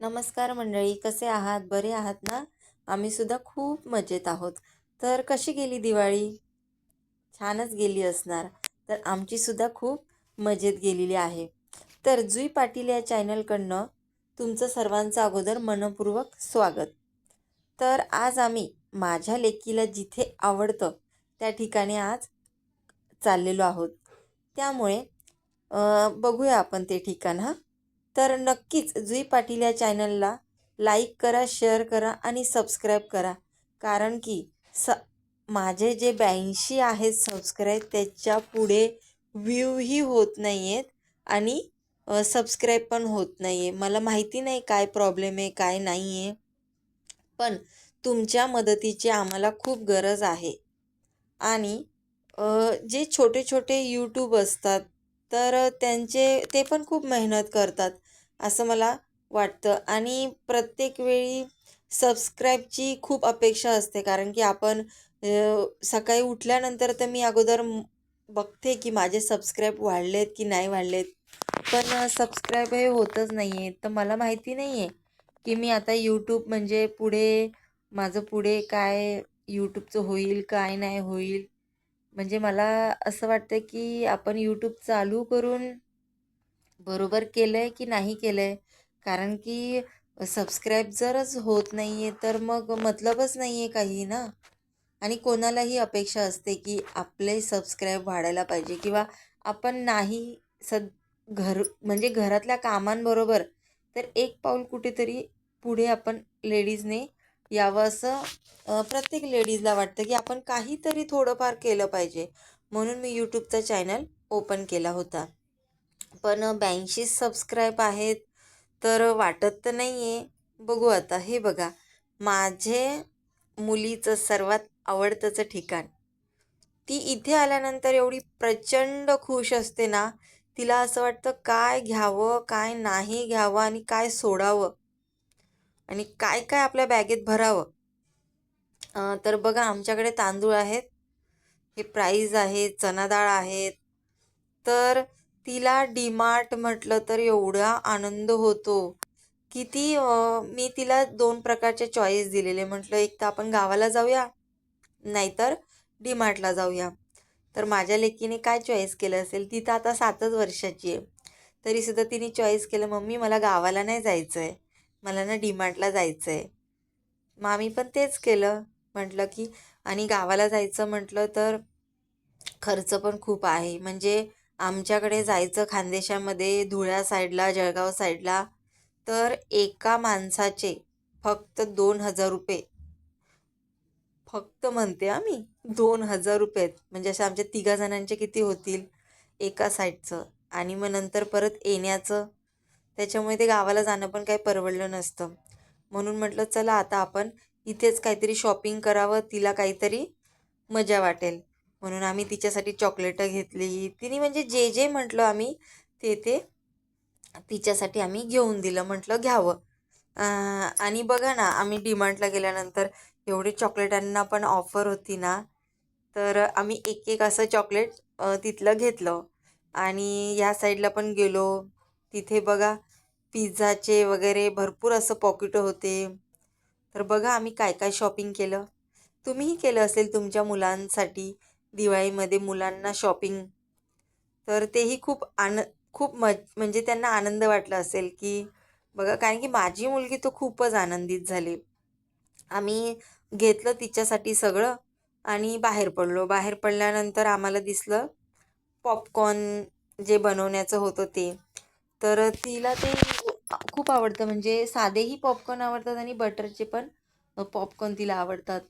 नमस्कार मंडळी, कसे आहात? बरे आहात ना? आम्ही सुद्धा खूप मजेत आहोत. तर कशी गेली दिवाळी? छानच गेली असणार. तर आमची सुद्धा खूप मजेत गेलेली आहे. तर जुई पाटील या चॅनलकडनं तुमचं सर्वांचं अगोदर मनपूर्वक स्वागत. तर आज आम्ही माझ्या लेकीला जिथे आवडतं त्या ठिकाणी आज चाललेलो आहोत. त्यामुळे बघूया आपण ते ठिकाण हां. तर नक्कीच जुई पाटील या चॅनलला लाईक करा, शेअर करा आणि सबस्क्राईब करा. कारण की स माझे जे 82 आहेत सबस्क्राईब त्याच्या पुढे व्ह्यूही होत नाही आहेत आणि सबस्क्राईब पण होत नाही आहे. मला माहिती नाही काय प्रॉब्लेम आहे, काय नाही आहे. पण तुमच्या मदतीची आम्हाला खूप गरज आहे. आणि जे छोटे छोटे यूट्यूब असतात तर त्यांचे ते पण खूप मेहनत करतात असं मला वाटतं. आणि प्रत्येक वेळी सबस्क्राईबची खूप अपेक्षा असते, कारण की आपण सकाळी उठल्यानंतर तर मी अगोदर बघते की माझे सबस्क्राईब वाढलेत की नाही वाढलेत. पण सबस्क्राईब हे होतच नाही आहे. तर मला माहिती नाही आहे की मी आता यूट्यूब म्हणजे पुढे माझं पुढे काय यूट्यूबचं होईल काय नाही होईल. म्हणजे मला असं वाटतं की आपण यूट्यूब चालू करून बरोबर केलंय की नाही केलंय. कारण की सबस्क्राईब जरच होत नाहीये तर मग मतलबच नाहीये काही ना. आणि कोणालाही अपेक्षा असते की आपले सबस्क्राईब वाढायला पाहिजे, किंवा आपण नाही सद घर म्हणजे घरातल्या कामांबरोबर तर एक पाऊल कुठेतरी पुढे आपण लेडीजने यावं असं प्रत्येक लेडीजला वाटतं की आपण काहीतरी थोडंफार केलं पाहिजे. म्हणून मी यूट्यूबचा चॅनल ओपन केला होता. पण 82 सबस्क्राईब आहेत तर वाटत तर नाही आहे. बघू आता. हे बघा, माझे मुलीचं सर्वात आवडतंचं ठिकाण. ती इथे आल्यानंतर एवढी प्रचंड खुश असते ना, तिला असं वाटतं काय घ्यावं, काय नाही घ्यावं आणि काय सोडावं आणि काय काय आपल्या बॅगेत भरावं. तर बघा, आमच्याकडे तांदूळ आहेत, हे प्राईज आहे, चना डाळ आहेत. तर तिला डीमार्ट म्हटलं तर एवढा आनंद होतो की मी तिला 2 प्रकारचे चॉईस दिलेले. म्हटलं एक तर आपण गावाला जाऊया, नाहीतर डीमार्टला जाऊया. तर माझ्या लेकीने काय चॉईस केलं असेल, ती तर आता 7च वर्षाची आहे. तरीसुद्धा तिने चॉईस केलं, "मम्मी मला गावाला नाही जायचं आहे, मला ना डीमार्टला जायचं आहे." मग आम्ही पण तेच केलं. म्हटलं की आणि गावाला जायचं म्हटलं तर खर्च पण खूप आहे. म्हणजे आमच्याकडे जायचं खानदेशामध्ये, धुळ्या साईडला, जळगाव साईडला, तर एका माणसाचे फक्त ₹2000, फक्त म्हणते मी, ₹2000. म्हणजे अशा आमच्या तिघा जणांचे किती होतील एका साईडचं, आणि मग नंतर परत येण्याचं. त्याच्यामुळे ते गावाला जाणं पण काही परवडलं नसतं. म्हणून म्हटलं चला आता आपण इथेच काहीतरी शॉपिंग करावं, तिला काहीतरी मजा वाटेल. म्हणून आम्ही तिच्यासाठी चॉकलेटं घेतली. तिने म्हणजे जे जे म्हटलं आम्ही ते ते तिच्यासाठी आम्ही घेऊन दिलं. म्हटलं घ्यावं. आणि बघा ना, आम्ही डीमार्टला गेल्यानंतर एवढे चॉकलेटांना पण ऑफर होती ना, तर आम्ही एक एक असं चॉकलेट तिथलं घेतलं. आणि या साईडला पण गेलो. तिथे बघा पिझ्झाचे वगैरे भरपूर असं पॉकेटं होते. तर बघा आम्ही काय काय शॉपिंग केलं. तुम्हीही केलं असेल तुमच्या मुलांसाठी दिवाळीमध्ये मुलांना शॉपिंग. तर तेही खूप म्हणजे त्यांना आनंद वाटला असेल की बघा, कारण की माझी मुलगी तर खूपच आनंदित झाली. आम्ही घेतलं तिच्यासाठी सगळं आणि बाहेर पडलो. बाहेर पडल्यानंतर आम्हाला दिसलं पॉपकॉर्न जे बनवण्याचं होतं ते. तर तिला ते खूप आवडतं. म्हणजे साधेही पॉपकॉर्न आवडतात आणि बटरचे पण पॉपकॉर्न तिला आवडतात.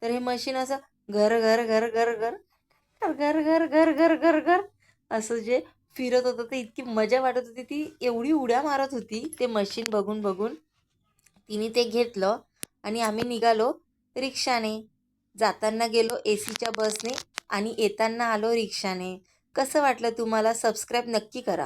तर हे मशीन असं घर घर घर घर घर घर घर घर घर घर घर घर असं जे फिरत होतं, ते इतकी मजा वाटत होती. ती एवढी उड्या मारत होती ते मशीन बघून बघून. तिने ते घेतलं आणि आम्ही निघालो रिक्षाने. जाताना गेलो एसीच्या बसने आणि येताना आलो रिक्षाने. कसं वाटलं तुम्हाला? सबस्क्राईब नक्की करा.